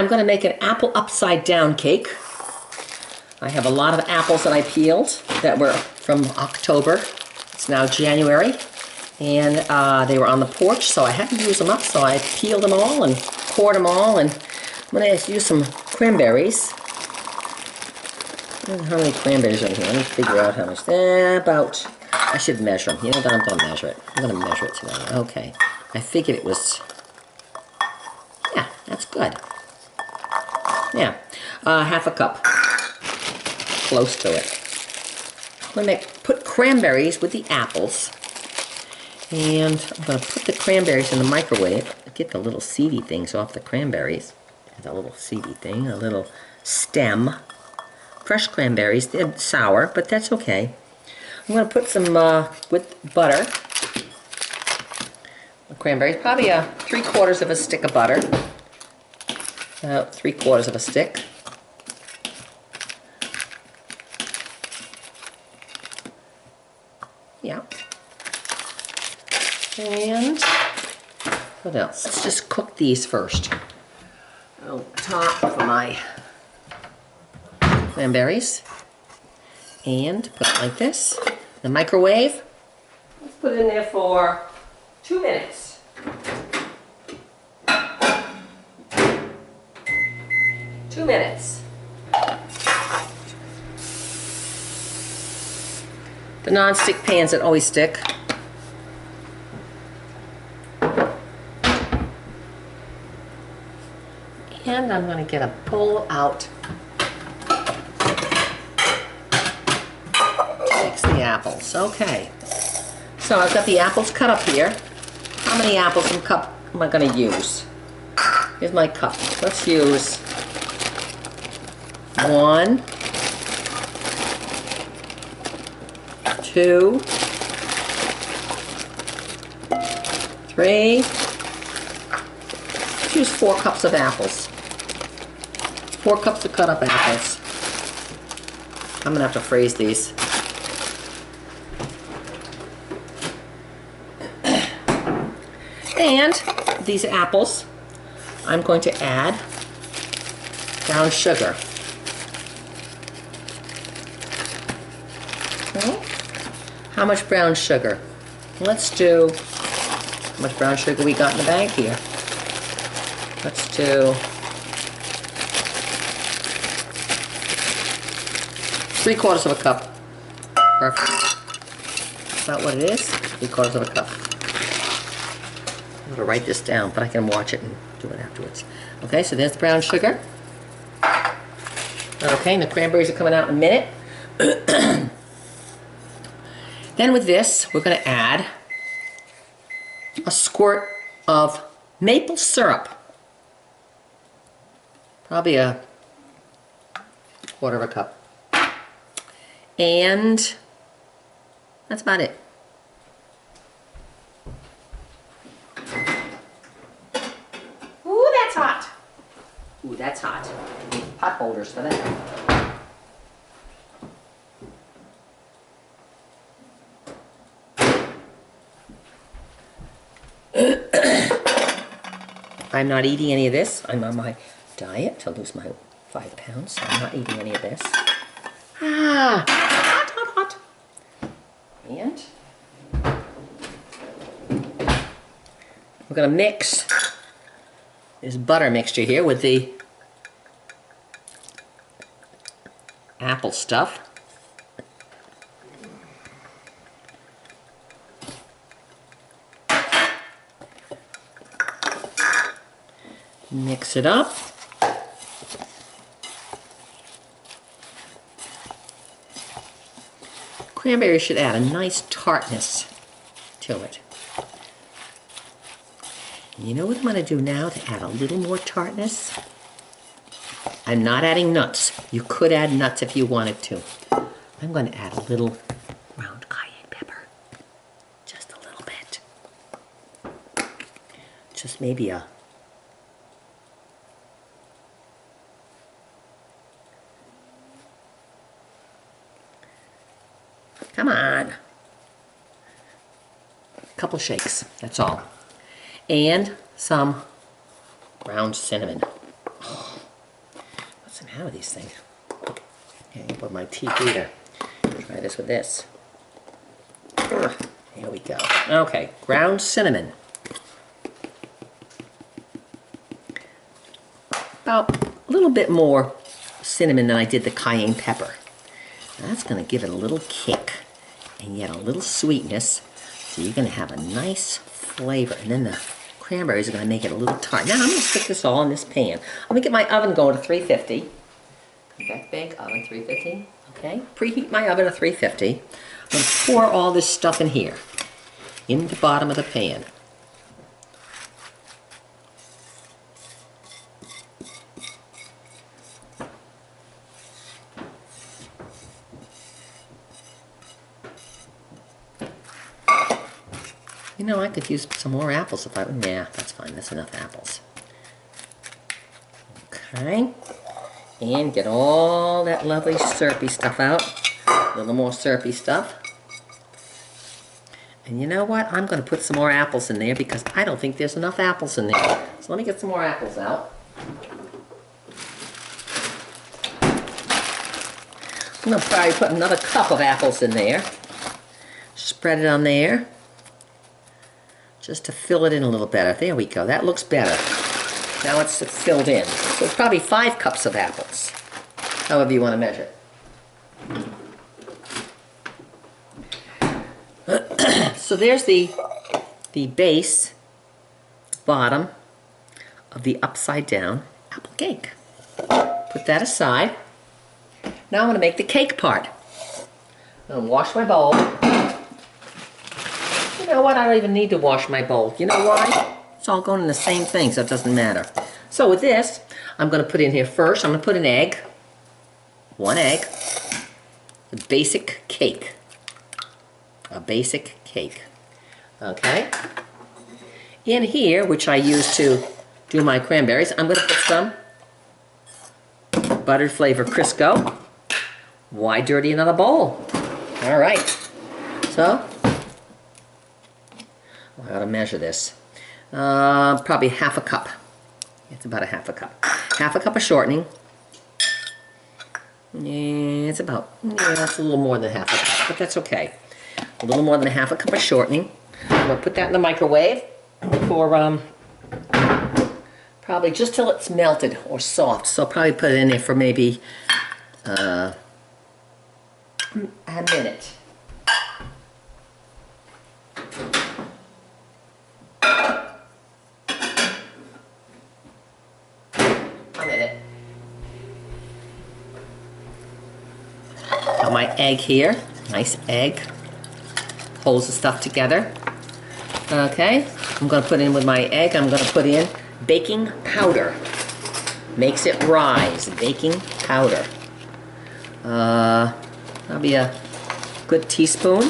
going to make an apple upside down cake. I have a lot of apples that I peeled that were from October. It's now January. And they were on the porch, so I had to use them up. So I peeled them all and cored them all. And I'm going to use some cranberries. How many cranberries are in here? Let me figure out how much. About, I should measure them. You know what? I'm going to measure it. I'm going to measure it today. Okay. I figured it was, yeah, that's good. Yeah. Half a cup. Close to it. I'm going to put cranberries with the apples. And I'm going to put the cranberries in the microwave. Get the little seedy things off the cranberries. There's a little seedy thing, a little stem. Fresh cranberries, they're sour, but that's okay. I'm going to put some with butter. Cranberries, probably 3/4 of a stick of butter. About 3/4 of a stick. Yeah. And what else? Let's just cook these first. I'll top for my cranberries. And put it like this. The microwave. Let's put it in there for 2 minutes. Two minutes. The non-stick pans that always stick. And I'm going to get a bowl out to mix the apples. Okay. So I've got the apples cut up here. How many apples and cup am I going to use? Here's my cup. Let's use 1, 2, 3. Let's use 4 cups of apples. 4 cups of cut up apples. I'm gonna have to freeze these. And these apples, I'm going to add brown sugar. Okay. How much brown sugar? Let's do, how much brown sugar we got in the bag here? Let's do 3/4 of a cup. Perfect. About what it is? 3/4 of a cup. I'm going to write this down, but I can watch it and do it afterwards. Okay, so there's the brown sugar. Okay, and the cranberries are coming out in a minute. Then with this, we're going to add a squirt of maple syrup. Probably 1/4 of a cup. And that's about it. Ooh, that's hot. Ooh, that's hot. Pot holders for that. I'm not eating any of this. I'm on my diet to lose my 5 pounds, so I'm not eating any of this. Ah, hot, hot, hot. And we're going to mix this butter mixture here with the apple stuff. Mix it up. Cranberry should add a nice tartness to it. And you know what I'm going to do now to add a little more tartness? I'm not adding nuts. You could add nuts if you wanted to. I'm going to add a little ground cayenne pepper. Just a little bit. Just maybe a come on. A couple shakes, that's all. And some ground cinnamon. Oh, some out of these things. Okay, with my teeth either. Try this with this. Here we go. Okay, ground cinnamon. About a little bit more cinnamon than I did the cayenne pepper. That's going to give it a little kick and yet a little sweetness. So you're going to have a nice flavor. And then the cranberries are going to make it a little tart. Now I'm going to stick this all in this pan. I'm going to get my oven going to 350. Back bake oven 350. Okay, preheat my oven to 350. I'm going to pour all this stuff in here, in the bottom of the pan. You know, I could use some more apples if I... Yeah, that's fine. That's enough apples. Okay. And get all that lovely syrupy stuff out. A little more syrupy stuff. And you know what? I'm going to put some more apples in there because I don't think there's enough apples in there. So let me get some more apples out. I'm going to probably put another cup of apples in there. Spread it on there. Just to fill it in a little better. There we go. That looks better. Now it's filled in. So it's probably 5 cups of apples. However you want to measure it. So there's the base, bottom of the upside down apple cake. Put that aside. Now I'm going to make the cake part. I'm going to wash my bowl. You know what? I don't even need to wash my bowl. You know why? It's all going in the same thing, so it doesn't matter. So with this, I'm going to put in here first, I'm going to put an egg. 1 egg. A basic cake. A basic cake. Okay? In here, which I use to do my cranberries, I'm going to put some buttered flavor Crisco. Why dirty another bowl? All right. So, I got to measure this. Probably half a cup. It's about a half a cup. Half a cup of shortening. Yeah, it's about, yeah, that's a little more than half a cup, but that's okay. A little more than a half a cup of shortening. I'm going to put that in the microwave for probably just till it's melted or soft. So I'll probably put it in there for maybe a minute. Got my egg here, nice egg, holds the stuff together. Okay, I'm going to put in with my egg, I'm going to put in baking powder. Makes it rise, baking powder. That'll be a good teaspoon.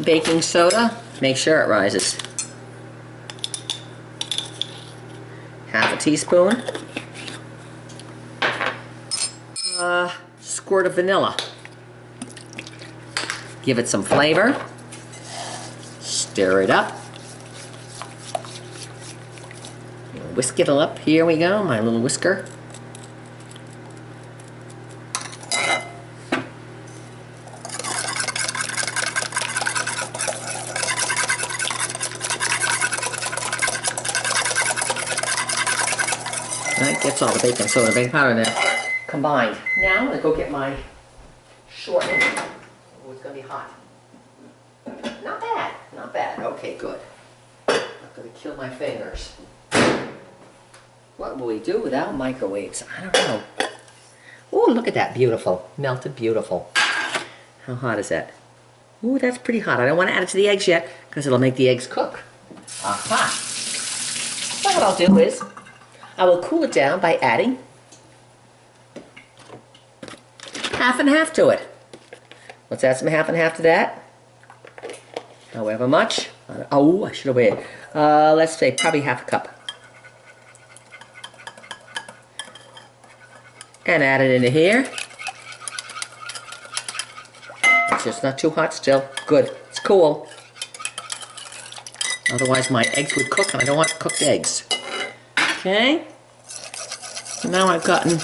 Baking soda, make sure it rises. Half a teaspoon. Squirt of vanilla. Give it some flavor. Stir it up. Whisk it up. Here we go, my little whisker. That gets all the baking soda, baking powder in there. Combined. Now I'm going to go get my shortening. Oh, it's going to be hot. Not bad. Not bad. Okay, good. I'm going to kill my fingers. What will we do without microwaves? I don't know. Oh, look at that. Beautiful. Melted beautiful. How hot is that? Ooh, that's pretty hot. I don't want to add it to the eggs yet because it'll make the eggs cook. Aha. So what I'll do is I will cool it down by adding half and half to it. Let's add some half and half to that. However much. Oh, I should have waited. Let's say probably half a cup. And add it into here. It's just not too hot still. Good. It's cool. Otherwise my eggs would cook and I don't want cooked eggs. Okay. So now I've gotten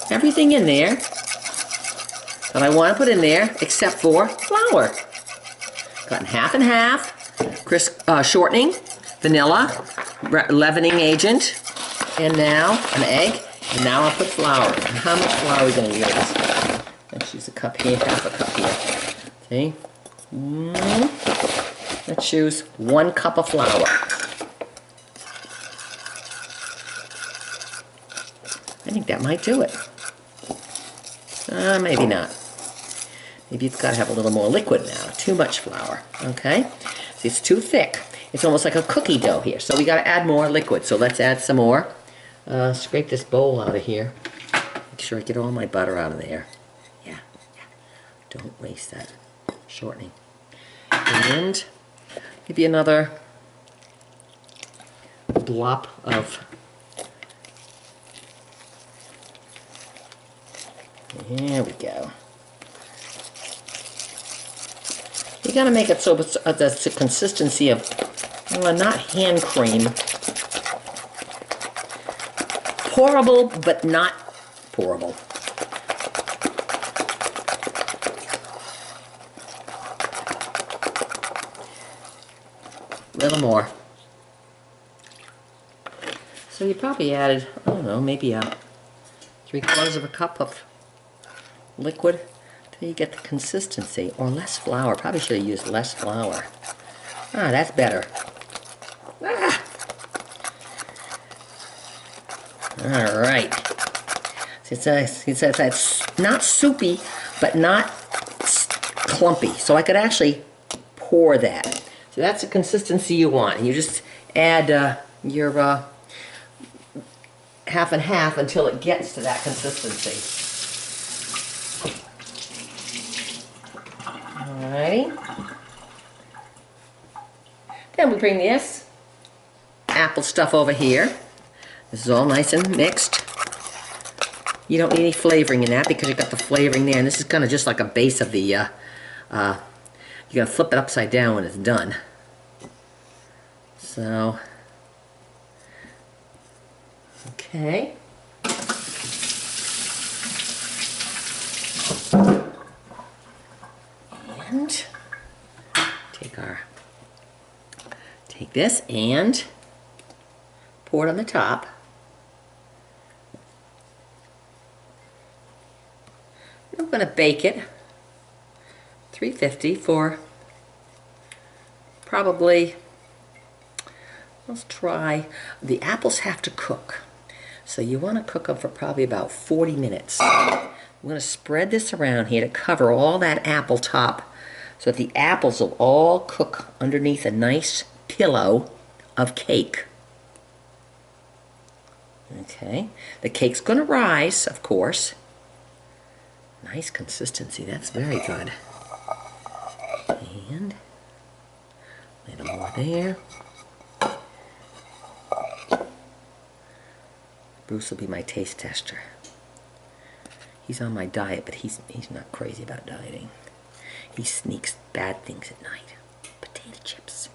everything in there that I want to put in there except for flour. Gotten half and half, shortening, vanilla, leavening agent, and now an egg, and now I'll put flour. And how much flour are we going to use? Let's use a cup here, half a cup here. See? Let's use 1 cup of flour. I think that might do it. Maybe not. Maybe it's got to have a little more liquid now. Too much flour. Okay? See, it's too thick. It's almost like a cookie dough here. So we got to add more liquid. So let's add some more. Scrape this bowl out of here. Make sure I get all my butter out of there. Yeah. Don't waste that shortening. And maybe another blop of. There we go. You gotta make it so it's the consistency of, not hand cream. Pourable, but not pourable. A little more. So you probably added, I don't know, maybe 3/4 of a cup of liquid till you get the consistency, or less flour. Probably should have used less flour. That's better. All right. It's not soupy, but not clumpy. So I could actually pour that. So that's the consistency you want. You just add your half and half until it gets to that consistency. Alrighty. Then we bring this apple stuff over here. This is all nice and mixed. You don't need any flavoring in that because you've got the flavoring there. And this is kind of just like a base of the, you're going to flip it upside down when it's done. So, okay. And take this and pour it on the top. I'm going to bake it 350 for probably, let's try, the apples have to cook. So you want to cook them for probably about 40 minutes. I'm going to spread this around here to cover all that apple top so that the apples will all cook underneath a nice pillow of cake. Okay, the cake's going to rise, of course. Nice consistency, that's very good. And a little more there. Bruce will be my taste tester. He's on my diet, but he's not crazy about dieting. He sneaks bad things at night. Potato chips.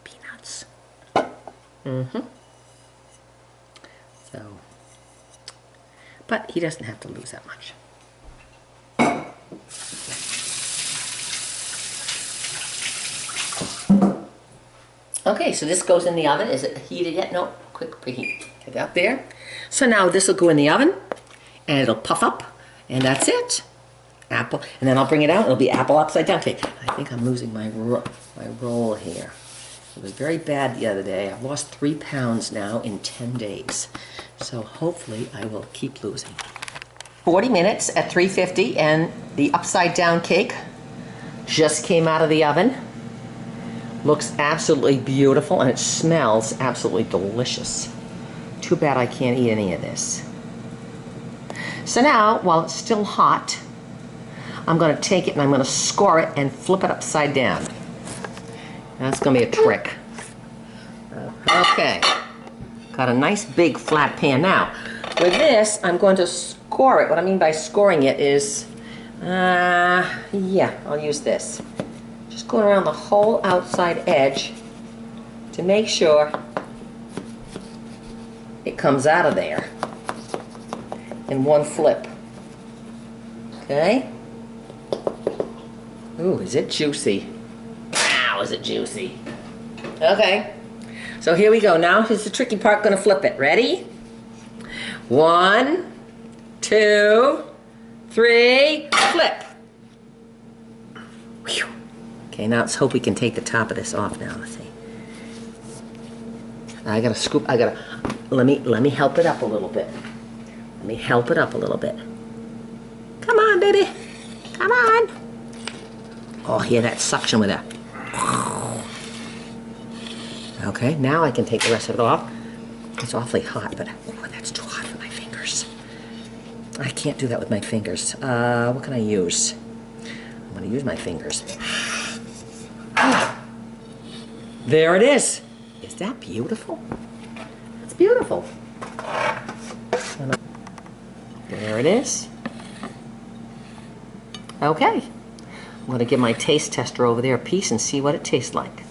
Peanuts. So, but he doesn't have to lose that much. Okay, so this goes in the oven. Is it heated yet? No, quick preheat. Get out there. So now this will go in the oven, and it'll puff up, and that's it. Apple, and then I'll bring it out. It'll be apple upside down cake. I think I'm losing my roll here. It was very bad the other day. I've lost 3 pounds now in 10 days. So hopefully I will keep losing. 40 minutes at 350, and the upside down cake just came out of the oven. Looks absolutely beautiful, and it smells absolutely delicious. Too bad I can't eat any of this. So now, while it's still hot, I'm going to take it and I'm going to score it and flip it upside down. That's going to be a trick. Okay. Got a nice big flat pan. Now, with this, I'm going to score it. What I mean by scoring it is, yeah, I'll use this. Just going around the whole outside edge to make sure it comes out of there. in one flip. Okay? Ooh, is it juicy? Wow, is it juicy? Okay. So here we go. Now here's the tricky part. Gonna flip it. Ready? 1, 2, 3, flip. Whew. Okay, now let's hope we can take the top of this off now. Let's see. I gotta scoop. Let me help it up a little bit. Let me help it up a little bit. Come on, baby. Come on. Oh, hear that suction with that. Okay, now I can take the rest of it off. It's awfully hot, but oh, that's too hot for my fingers. I can't do that with my fingers. What can I use? I'm gonna use my fingers. There it is. Is that beautiful? It's beautiful. There it is. Okay. I'm gonna give my taste tester over there a piece and see what it tastes like.